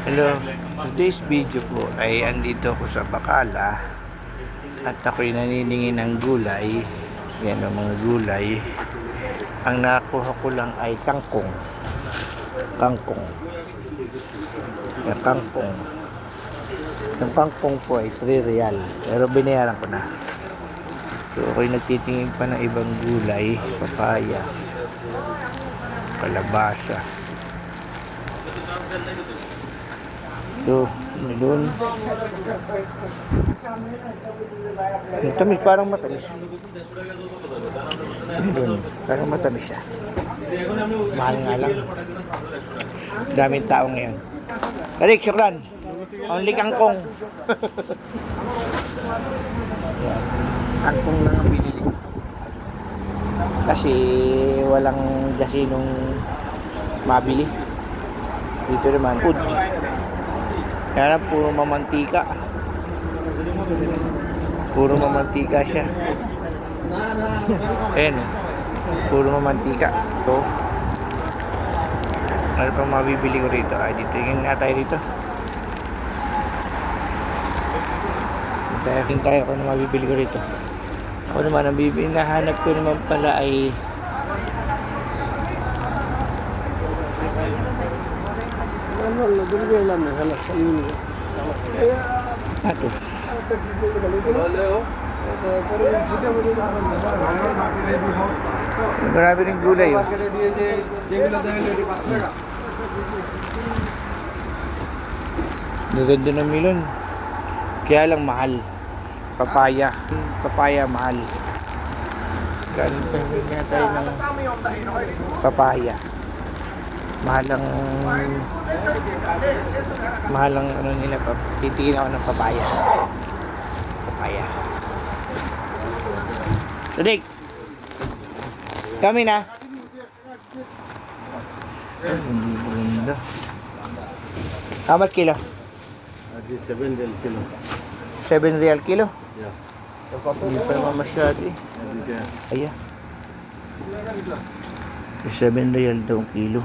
Hello, today's video po ay andito ako sa Bacala at ako'y naniningin ng gulay. Yan ang mga gulay. Ang nakuha ko lang ay kangkong. Kangkong. Yung kangkong. Yung kangkong po ay 3 real. Pero binayaran ko na. So ako'y nagtitingin pa ng ibang gulay. Papaya. Kalabasa. Ito, doon. Yung tamis, parang matamis. Doon, parang matamis siya. Mahal nga lang. Daming tao ngayon. Balik, syukran. Only kangkong. Kangkong lang ang binili ko. Kasi walang gasinong mabili. Dito naman, food. Kaya puro mamantika. Puro mamantika siya. Ayan o. Puro mamantika. Ito. Ano pa mabibili ko rito? Ay, dito yung nga tayo rito. Tingin tayo kung ano mabibili ko rito. Ako naman, ang nahanap ko naman pala ay atos. Marami rin gulay yun. Maganda ng milon. Kaya lang mahal. Papaya. Papaya mahal. Galing pa nga tayo ng papaya. Mahalang ano nila pa. Titingin ako ng papaya. Papaya. Sudik. Kami na. Ganda. How much kilo? 7 real kilo. 7 real kilo? Yeah. Hindi pa naman masyado eh. Ayan. 7 real daw ang kilo.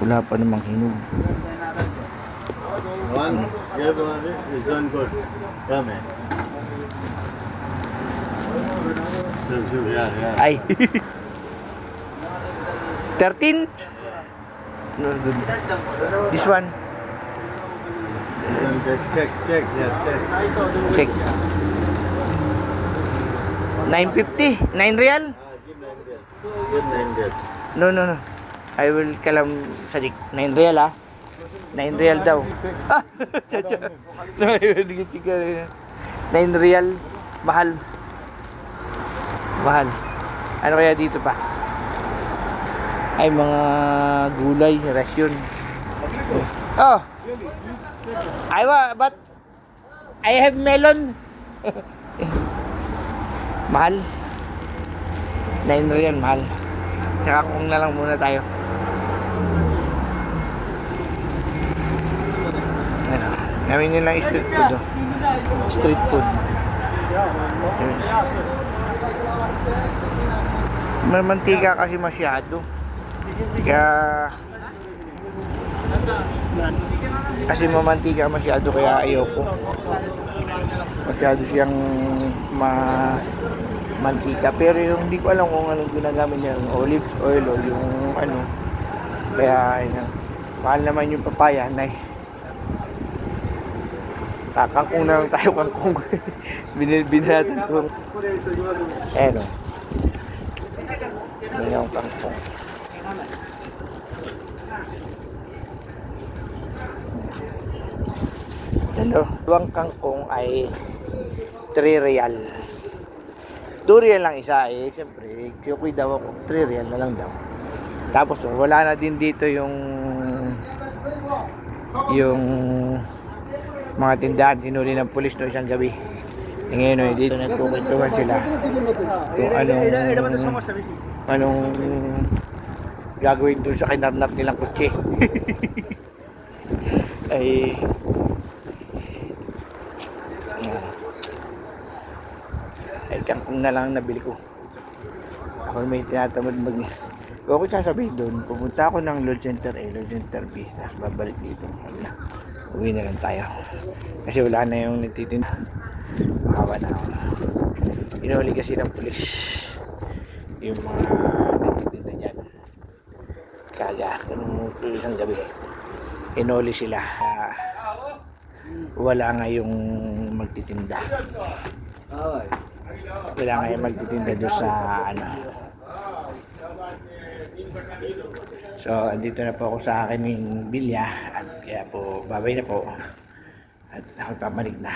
Wala pa namang hinog. One, yeah, is one good. Come here. Yeah. Ay. 13? No, good. This one. Check. Yeah, Check. check. 950? 9 real? Give 9 real. No. I will kalam sadik. 9 real ah. 9 real daw. Ah, chacha. 9 real. Mahal. Ano kaya dito pa? Ay, mga gulay, rasyon. Oh. But I have melon. Mahal. 9 real, mahal. Tsaka kung na lang muna tayo. Ano, namin yun lang street food. Oh. Street food. Yes. Mantika kasi masyado. Kasi mamantika masyado kaya ayoko. Masyado siyang mantika. Pero yung hindi ko alam kung anong ginagamit niya, olive oil o yung ano. Kaya ayun, mahal naman yung papaya, nay. Kangkong na lang tayo, kangkong. Binilatan ko. Ayan o. Ayan yung kangkong. Ano, duwang kangkong ay 3 real. 2 real lang isa eh. Siyempre, kukuy daw ako. 3 real na lang daw. Tapos wala na din dito yung mga tindahan. Sinuli ng pulis no isang gabi. E ngayon dito nagkukuntuhan sila kung anong gagawin dun sa kinarnap nilang kutsi. Ay kangkong na lang nabili ko. Ako may tinatamad Kung ako sasabihin doon, pumunta ako ng Lord Center A, Lord Center B, tapos babalik dito. Wala. Uwi na lang tayo. Kasi wala na yung nagtitinda. Makawa na ako. Inuli kasi ng pulis yung mga nagtitinda dyan. Kaya, nung isang gabi, inuli sila. Wala nga yung magtitinda. Wala nga yung magtitinda doon sa ano. So, andito na po ako sa akin ng bilya at kaya po, babay na po at ako babalik na.